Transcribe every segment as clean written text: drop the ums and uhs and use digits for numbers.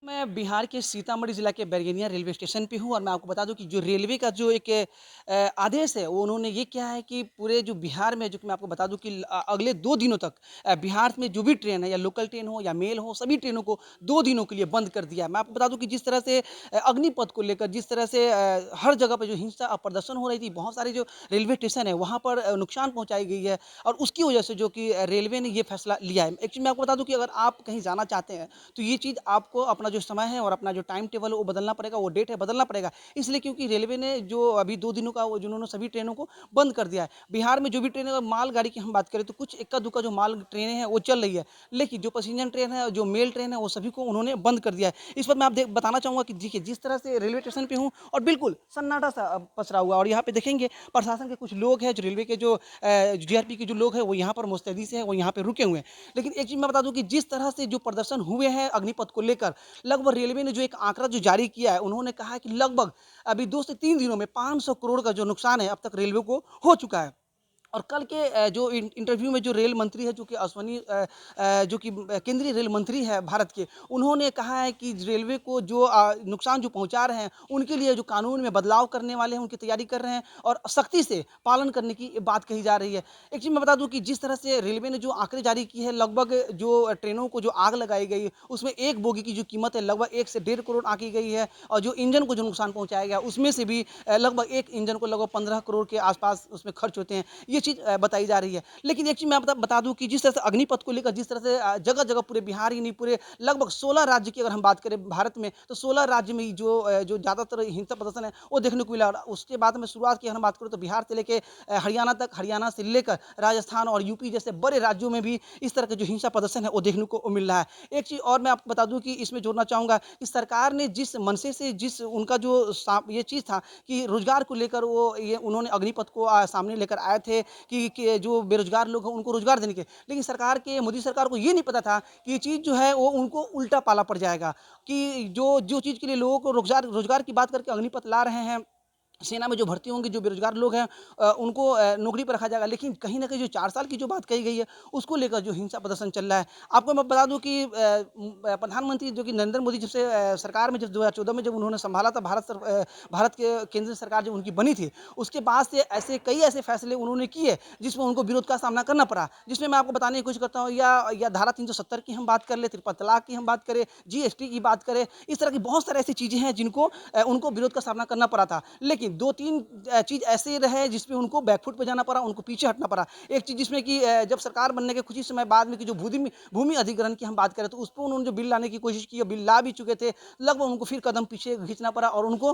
मैं बिहार के सीतामढ़ी जिला के बैरगनिया रेलवे स्टेशन पे हूँ और मैं आपको बता दूँ कि जो रेलवे का जो एक आदेश है वो उन्होंने ये किया है कि पूरे जो बिहार में जो कि मैं आपको बता दूँ कि अगले 2 दिनों तक बिहार में जो भी ट्रेन है या लोकल ट्रेन हो या मेल हो सभी ट्रेनों को 2 दिनों के लिए बंद कर दिया है। मैं आपको बता दूँ कि जिस तरह से अग्निपथ को लेकर जिस तरह से हर जगह पे जो हिंसा प्रदर्शन हो रही थी, बहुत सारे जो रेलवे स्टेशन है वहाँ पर नुकसान पहुँचाई गई है और उसकी वजह से जो कि रेलवे ने ये फैसला लिया है। एक्चुअली मैं आपको बता दूँ कि अगर आप कहीं जाना चाहते हैं तो ये चीज़ आपको अपना जो समय है और अपना जो टाइम टेबल है वो बदलना पड़ेगा, वो डेट है बदलना पड़ेगा। इसलिए क्योंकि रेलवे ने जो अभी 2 दिनों का वो जिन्होंने सभी ट्रेनों को बंद कर दिया है। बिहार में जो भी ट्रेनें मालगाड़ी की हम बात करें तो कुछ इक्का-दुक्का जो माल ट्रेनें हैं वो चल रही है। लेकिन जो पैसेंजर ट्रेन है, जो मेल ट्रेन है वो सभी को उन्होंने बंद कर दिया है। इस पर मैं आप देख बताना चाहूँगा कि देखिए जिस तरह से रेलवे स्टेशन पे हूँ और बिल्कुल सन्नाटा सा पसरा हुआ है और यहाँ पे देखेंगे प्रशासन के कुछ लोग हैं, जो रेलवे के जो जीआरपी के जो लोग हैं वो यहाँ पर मुस्तैदी से हैं, वो यहाँ पे रुके हुए हैं। लेकिन एक चीज़ मैं बता दूँ कि जिस तरह से जो प्रदर्शन हुए हैं अग्निपथ को लेकर, लगभग रेलवे ने जो एक आंकड़ा जो जारी किया है, उन्होंने कहा है कि लगभग अभी 2 से 3 दिनों में 500 करोड़ का जो नुकसान है, अब तक रेलवे को हो चुका है। और कल के जो इंटरव्यू में जो रेल मंत्री है, जो कि जो कि केंद्रीय रेल मंत्री है भारत के, उन्होंने कहा है कि रेलवे को जो नुकसान जो पहुंचा रहे हैं, उनके लिए जो कानून में बदलाव करने वाले हैं, उनकी तैयारी कर रहे हैं और सख्ती से पालन करने की बात कही जा रही है। एक चीज़ मैं बता दूं कि जिस तरह से रेलवे ने जो आंकड़े जारी किए हैं, लगभग जो ट्रेनों को जो आग लगाई गई, उसमें एक बोगी की जो कीमत है लगभग 1 से 1.5 करोड़ आंकी गई है और जो इंजन को जो नुकसान पहुंचाया गया, उसमें से भी लगभग एक इंजन को लगभग 15 करोड़ के आसपास उसमें खर्च होते हैं। ये चीज़ बताई जा रही है। लेकिन एक चीज़ मैं बता दूँ कि जिस तरह से अग्निपथ को लेकर जिस तरह से जगह-जगह पूरे बिहार ही नहीं, पूरे लगभग 16 राज्य की अगर हम बात करें भारत में, तो 16 राज्य में जो ज़्यादातर हिंसक प्रदर्शन है, वो देखने को मिला और उसके बाद में शुरुआत की अगर हम बात करें तो बिहार से लेके हरियाणा तक, हरियाणा से लेकर राजस्थान और यूपी जैसे बड़े राज्यों में भी इस तरह का जो हिंसा प्रदर्शन है, वो देखने को मिल रहा है। एक चीज़ और मैं आपको बता दूँ कि इसमें जोड़ना चाहूँगा कि सरकार ने जिस मनसे से जिस उनका जो ये चीज़ था कि रोज़गार को लेकर वो ये उन्होंने अग्निपथ को सामने लेकर आए थे कि जो बेरोज़गार लोग हैं उनको रोज़गार देने के। लेकिन सरकार के मोदी सरकार को ये नहीं पता था कि ये चीज़ जो है वो उनको उल्टा पाला पड़ जाएगा कि जो जो चीज़ के लिए लोगों को रोज़गार रोज़गार की बात करके अग्निपथ ला रहे हैं, सेना में जो भर्ती होंगे, जो बेरोज़गार लोग हैं उनको नौकरी पर रखा जाएगा। लेकिन कहीं न कहीं जो 4 साल की जो बात कही गई है, उसको लेकर जो हिंसा प्रदर्शन चल रहा है। आपको मैं बता दूँ कि प्रधानमंत्री जो कि नरेंद्र मोदी जब से सरकार में जब 2014 में जब उन्होंने सँभाला था भारत के केंद्र सरकार जब उनकी बनी थी, उसके बाद से कई ऐसे फैसले उन्होंने किए, जिसमें उनको विरोध का सामना करना पड़ा। जिसमें मैं आपको बताने की कोशिश करता हूँ या धारा 370 की हम बात कर लें, ट्रिपल तलाक की हम बात करें, जीएसटी की बात करें, इस तरह की बहुत सारी ऐसी चीज़ें हैं जिनको उनको विरोध का सामना करना पड़ा था। लेकिन 2-3 चीज़ ऐसे रहे जिसमें उनको बैकफुट पे जाना पड़ा, उनको पीछे हटना पड़ा। एक चीज़ जिसमें कि जब सरकार बनने के कुछ ही समय बाद में कि जो भूमि अधिग्रहण की हम बात करें तो उसपे उन्होंने जो बिल लाने की कोशिश की, बिल ला भी चुके थे, लगभग उनको फिर कदम पीछे खींचना पड़ा और उनको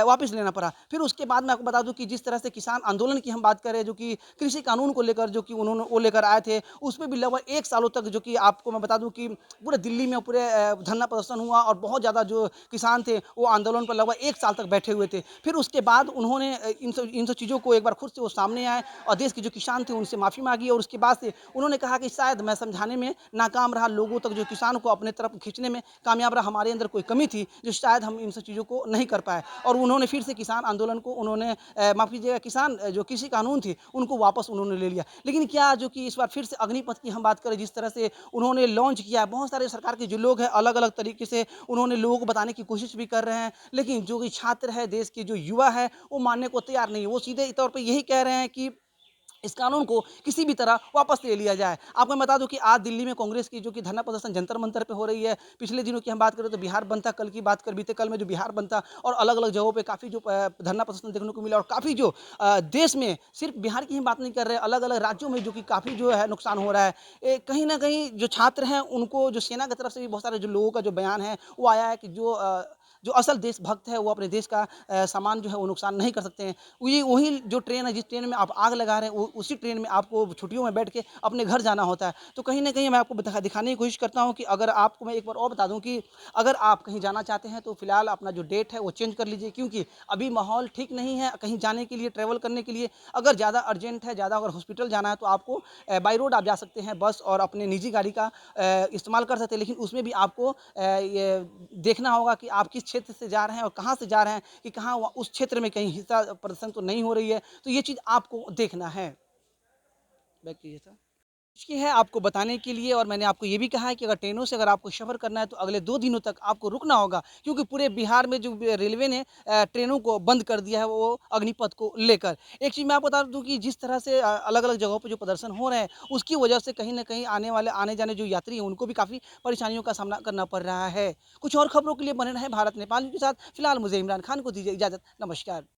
वापस लेना पड़ा। फिर उसके बाद मैं आपको बता दूँ कि जिस तरह से किसान आंदोलन की हम बात करें, जो कि कृषि कानून को लेकर जो कि उन्होंने वो लेकर आए थे, उसपे भी लगभग 1 सालों तक जो कि आपको मैं बता दूँ कि पूरे दिल्ली में पूरे धरना प्रदर्शन हुआ और बहुत ज़्यादा जो किसान थे, वो आंदोलन पर लगभग 1 साल तक बैठे हुए थे। फिर उसके बाद उन्होंने इन सब चीज़ों को एक बार खुद से वो सामने आए और देश के जो किसान थे उनसे माफ़ी माँगी और उसके बाद से उन्होंने कहा कि शायद मैं समझाने में नाकाम रहा, लोगों तक जो किसान को अपने तरफ खींचने में कामयाब रहा, हमारे अंदर कोई कमी थी जो शायद हम इन सब चीज़ों को नहीं कर पाए और उन्होंने फिर से किसान आंदोलन को उन्होंने माफ़ कीजिएगा किसान जो कृषि कानून थी उनको वापस उन्होंने ले लिया। लेकिन क्या जो कि इस बार फिर से अग्निपथ की हम बात करें, जिस तरह से उन्होंने लॉन्च किया, बहुत सारे सरकार के जो लोग हैं अलग-अलग तरीके से उन्होंने लोगों को बताने की कोशिश भी कर रहे हैं। लेकिन जो कि छात्र है, देश के जो युवा है, वो मानने को तैयार नहीं है। वो सीधे तौर पे यही कह रहे हैं कि इस कानून को किसी भी तरह वापस ले लिया जाए। आपको मैं बता दूँ कि आज दिल्ली में कांग्रेस की जो कि धरना प्रदर्शन जंतर-मंतर पे हो रही है। पिछले दिनों की हम बात करें तो बिहार बंद था, कल की बात कर बीते कल में जो बिहार बंद था और अलग-अलग जगहों पे काफ़ी जो धरना प्रदर्शन देखने को मिला और काफ़ी जो देश में सिर्फ बिहार की ही बात नहीं कर रहे हैं, अलग-अलग राज्यों में जो कि काफ़ी जो है नुकसान हो रहा है। कहीं न कहीं जो छात्र हैं उनको जो सेना की तरफ से भी बहुत सारे जो लोगों का जो बयान है, वो आया है कि जो असल देशभक्त है वो अपने देश का सामान जो है वो नुकसान नहीं कर सकते हैं। वही वही जो ट्रेन है, जिस ट्रेन में आप आग लगा रहे हैं, वो उसी ट्रेन में आपको छुट्टियों में बैठ के अपने घर जाना होता है। तो कहीं न कहीं मैं आपको दिखाने की कोशिश करता हूँ कि अगर आपको मैं एक बार और बता दूँ कि अगर आप कहीं जाना चाहते हैं तो फिलहाल अपना जो डेट है वो चेंज कर लीजिए, क्योंकि अभी माहौल ठीक नहीं है कहीं जाने के लिए, ट्रैवल करने के लिए। अगर ज़्यादा अर्जेंट है, ज़्यादा अगर हॉस्पिटल जाना है तो आपको बाय रोड आप जा सकते हैं, बस और अपने निजी गाड़ी का इस्तेमाल कर सकते हैं। लेकिन उसमें भी आपको ये देखना होगा कि आप किस क्षेत्र से जा रहे हैं और कहाँ से जा रहे हैं, कि कहाँ उस क्षेत्र में कहीं हिंसा प्रदर्शन तो नहीं हो रही है। तो ये चीज़ आपको देखना है। बैक कीजिए सर। की है आपको बताने के लिए और मैंने आपको ये भी कहा है कि अगर ट्रेनों से अगर आपको सफ़र करना है तो अगले 2 दिनों तक आपको रुकना होगा क्योंकि पूरे बिहार में जो रेलवे ने ट्रेनों को बंद कर दिया है वो अग्निपथ को लेकर। एक चीज़ मैं आपको बता दूँ कि जिस तरह से अलग-अलग जगहों पे जो प्रदर्शन हो रहे हैं, उसकी वजह से कहीं न कहीं आने-जाने जो यात्री हैं उनको भी काफ़ी परेशानियों का सामना करना पड़ रहा है। कुछ और खबरों के लिए बने रहें भारत नेपाल न्यूज़ के साथ। फिलहाल मुझे इमरान खान को दीजिए इजाज़त। नमस्कार।